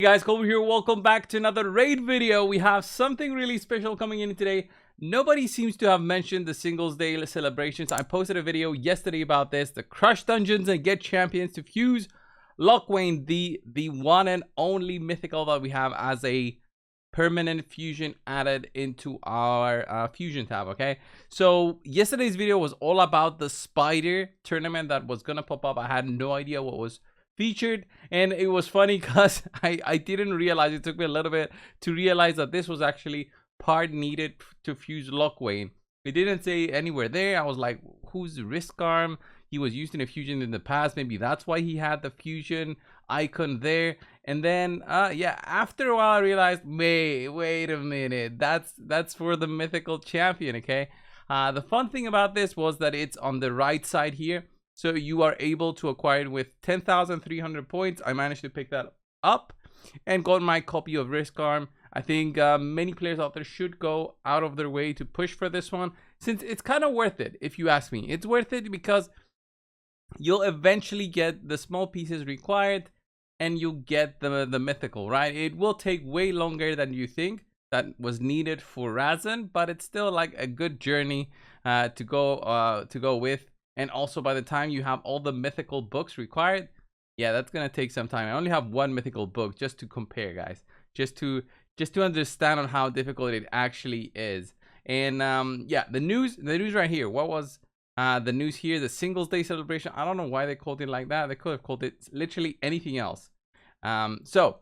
Hey guys, Colby here. Welcome back to another raid video. We have something really special coming in today. Nobody seems to have mentioned the Singles Day celebrations. I posted a video yesterday about this. The Crush Dungeons and Get Champions to fuse Lockwayne, the one and only mythical that we have as a permanent fusion added into our fusion tab. Okay, so yesterday's video was all about the spider tournament that was gonna pop up. I had no idea what was featured, and it was funny because I didn't realize. It took me a little bit to realize that this was actually part needed to fuse Lockwayne. It didn't say anywhere there. I was like, who's Risk Arm? He was used in a fusion in the past. Maybe that's why he had the fusion icon there. And then yeah, after a while I realized, wait a minute, that's for the mythical champion. Okay, the fun thing about this was that it's on the right side here. So you are able to acquire it with 10,300 points. I managed to pick that up and got my copy of Risk Arm. I think many players out there should go out of their way to push for this one, since it's kind of worth it. If you ask me, it's worth it because you'll eventually get the small pieces required and you'll get the mythical, right? It will take way longer than you think that was needed for Razan, but it's still like a good journey to go with. And also, by the time you have all the mythical books required, yeah, that's gonna take some time. I only have one mythical book just to compare, guys, just to understand on how difficult it actually is. And yeah, the news right here. What was the news here? The Singles Day celebration. I don't know why they called it like that. They could have called it literally anything else. So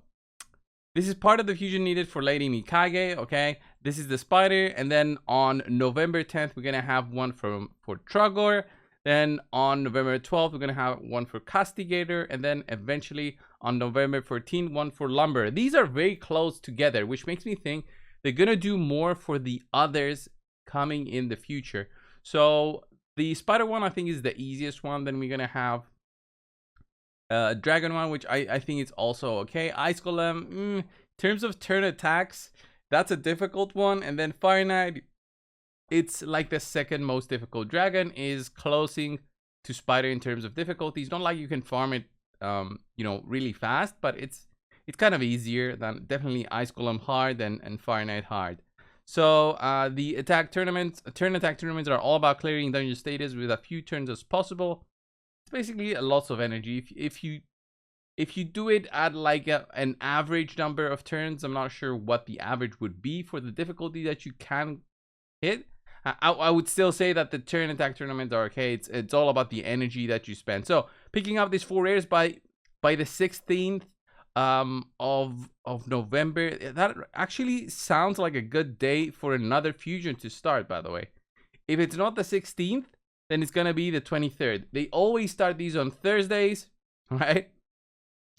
this is part of the fusion needed for Lady Mikage. Okay, this is the spider, and then on November 10th, we're gonna have one for Trugor. Then on November 12th, we're going to have one for Castigator. And then eventually on November 14th, one for Lumber. These are very close together, which makes me think they're going to do more for the others coming in the future. So the Spider one, I think, is the easiest one. Then we're going to have Dragon one, which I think is also okay. Ice Golem, in terms of turn attacks, that's a difficult one. And then Fire Knight, it's like the second most difficult. Dragon is closing to Spider in terms of difficulty. It's not like you can farm it you know, really fast, but it's kind of easier than definitely Ice Golem hard and Fire Knight hard. So the turn attack tournaments are all about clearing dungeon status with a few turns as possible. It's basically lots of energy. If you do it at like an average number of turns, I'm not sure what the average would be for the difficulty that you can hit. I would still say that the turn attack tournaments are okay. It's all about the energy that you spend. So picking up these 4 rares by the 16th of November, that actually sounds like a good day for another fusion to start, by the way. If it's not the 16th, then it's gonna be the 23rd. They always start these on Thursdays, right?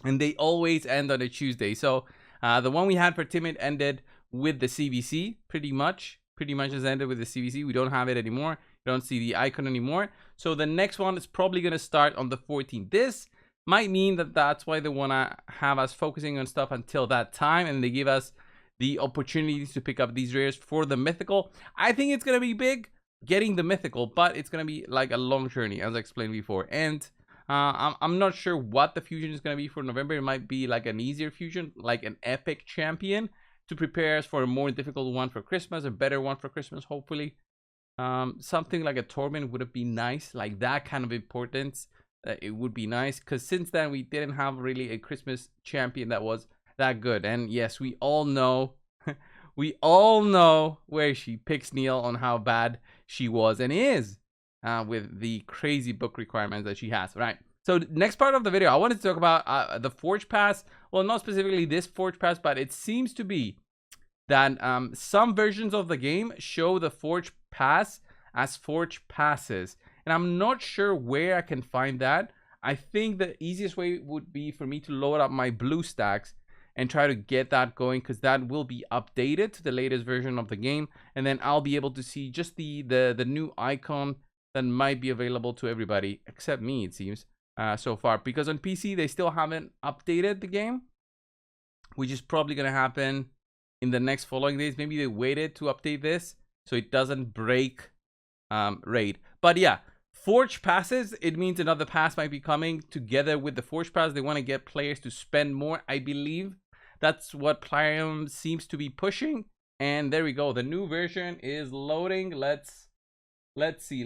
And they always end on a Tuesday. So the one we had for Timid ended with the CVC pretty much has ended with the CVC. We don't have it anymore. You don't see the icon anymore. So the next one is probably going to start on the 14th. This might mean that that's why they want to have us focusing on stuff until that time, and they give us the opportunities to pick up these rares for the mythical. I think it's going to be big getting the mythical, but it's going to be like a long journey, as I explained before. And I'm not sure what the fusion is going to be for November. It might be like an easier fusion, like an epic champion, to prepare us for a more difficult one for Christmas, a better one for Christmas, hopefully. Something like a Torment would have been nice, like that kind of importance. It would be nice, because since then we didn't have really a Christmas champion that was that good. And yes, we all know, we all know where she picks Neil on how bad she was and is with the crazy book requirements that she has, right? So next part of the video, I wanted to talk about the Forge Pass. Well, not specifically this Forge Pass, but it seems to be that some versions of the game show the Forge Pass as Forge Passes. And I'm not sure where I can find that. I think the easiest way would be for me to load up my blue stacks and try to get that going, because that will be updated to the latest version of the game. And then I'll be able to see just the new icon that might be available to everybody, except me, it seems. So far, because on PC they still haven't updated the game, which is probably going to happen in the next following days. Maybe they waited to update this so it doesn't break raid. But yeah, Forge passes, it means another pass might be coming together with the Forge pass. They want to get players to spend more, I believe, That's what Plarium seems to be pushing. And there we go. The new version is loading. Let's see.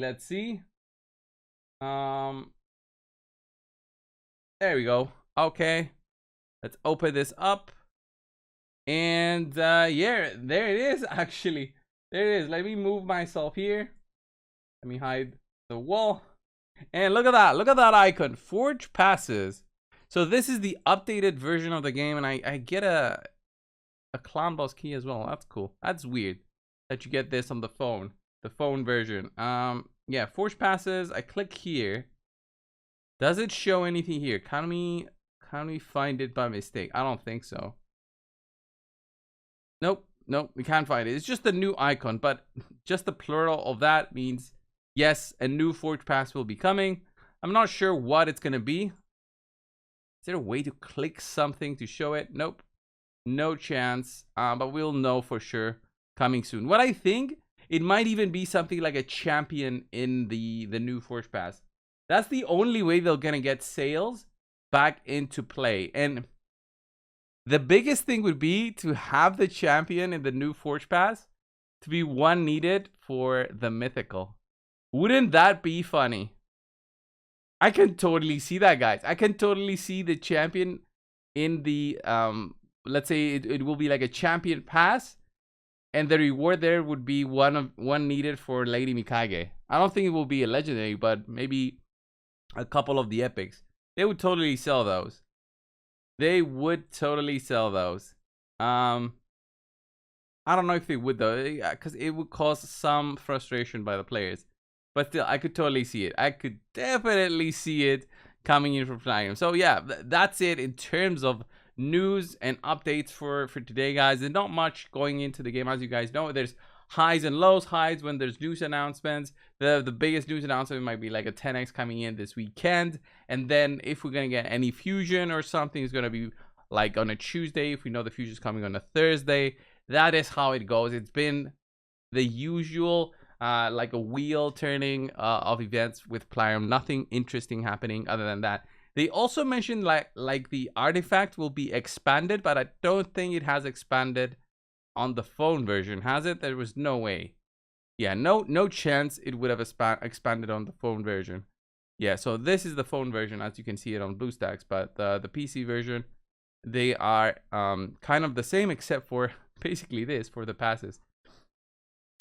There we go. Okay. Let's open this up. And yeah, there it is actually. There it is. Let me move myself here. Let me hide the wall. And look at that. Look at that icon. Forge passes. So this is the updated version of the game, and I get a clown boss key as well. That's cool. That's weird that you get this on the phone version. Yeah, forge passes. I click here. Does it show anything here? Can we find it by mistake? I don't think so. Nope, we can't find it. It's just a new icon, but just the plural of that means yes, a new forge pass will be coming. I'm not sure what it's gonna be. Is there a way to click something to show it? Nope. No chance. But we'll know for sure coming soon. What I think, it might even be something like a champion in the new Forge Pass. That's the only way they're gonna get sales back into play. And the biggest thing would be to have the champion in the new Forge Pass to be one needed for the mythical. Wouldn't that be funny? I can totally see that, guys. I can totally see the champion in the let's say it will be like a champion pass, and the reward there would be one needed for Lady Mikage. I don't think it will be a legendary, but maybe a couple of the epics. They would totally sell those. They would totally sell those. I don't know if they would though, because it would cause some frustration by the players. But still, I could totally see it. I could definitely see it coming in from Plarium. So yeah, that's it in terms of news and updates for today, guys. There's not much going into the game, as you guys know. There's highs and lows. Highs when there's news announcements. The biggest news announcement might be like a 10x coming in this weekend. And then if we're going to get any fusion or something, it's going to be like on a Tuesday. If we know the fusion is coming on a Thursday. That is how it goes. It's been the usual like a wheel turning of events with Plarium. Nothing interesting happening other than that. They also mentioned like the artifact will be expanded, but I don't think it has expanded on the phone version, has it? There was no way. Yeah, no chance it would have expanded on the phone version. Yeah, so this is the phone version as you can see it on BlueStacks, but the PC version, they are kind of the same except for basically this for the passes.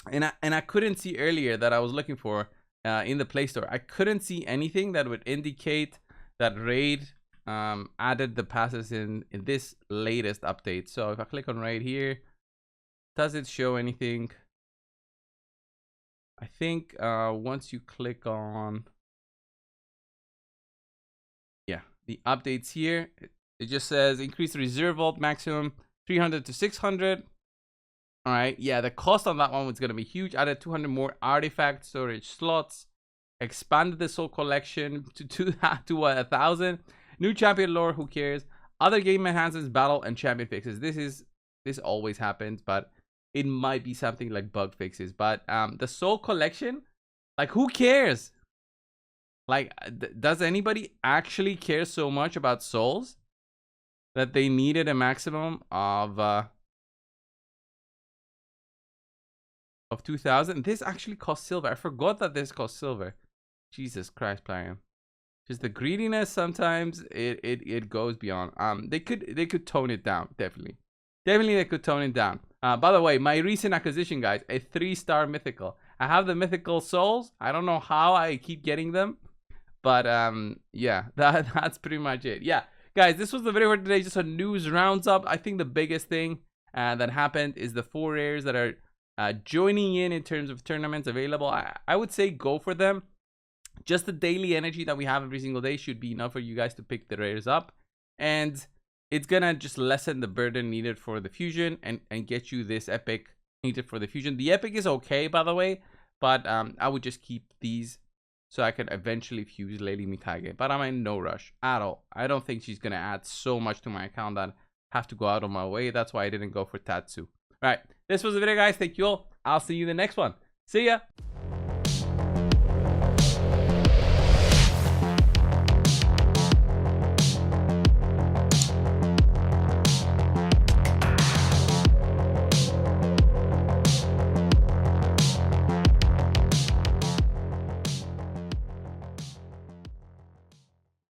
And I couldn't see earlier that I was looking for in the Play Store. I couldn't see anything that would indicate that Raid added the passes in this latest update. So if I click on Raid here, does it show anything? I think once you click on, yeah, the updates here, it just says increase the reserve vault maximum 300 to 600. All right, yeah, the cost on that one was going to be huge. Added 200 more artifact storage slots. Expanded the soul collection to 1,000. New champion lore, who cares? Other game enhancements, battle and champion fixes. This always happens, but it might be something like bug fixes. But the soul collection, like who cares? Like, does anybody actually care so much about souls that they needed a maximum of 2,000? This actually costs silver. I forgot that this costs silver. Jesus Christ, Plarium. Just the greediness sometimes it goes beyond. They could tone it down, definitely. Definitely they could tone it down. By the way, my recent acquisition, guys, a 3-star mythical. I have the mythical souls. I don't know how I keep getting them. But yeah, that's pretty much it. Yeah, guys, this was the video for today. Just a news rounds up. I think the biggest thing that happened is the 4 rares that are joining in terms of tournaments available. I would say go for them. Just the daily energy that we have every single day should be enough for you guys to pick the rares up, and it's gonna just lessen the burden needed for the fusion and get you this epic needed for the fusion. The epic is okay, by the way, but I would just keep these so I could eventually fuse Lady Mikage, but I'm in no rush at all. I don't think she's gonna add so much to my account that I have to go out of my way. That's why I didn't go for Tatsu. All right, this was the video, guys. Thank you all. I'll see you in the next one. See ya.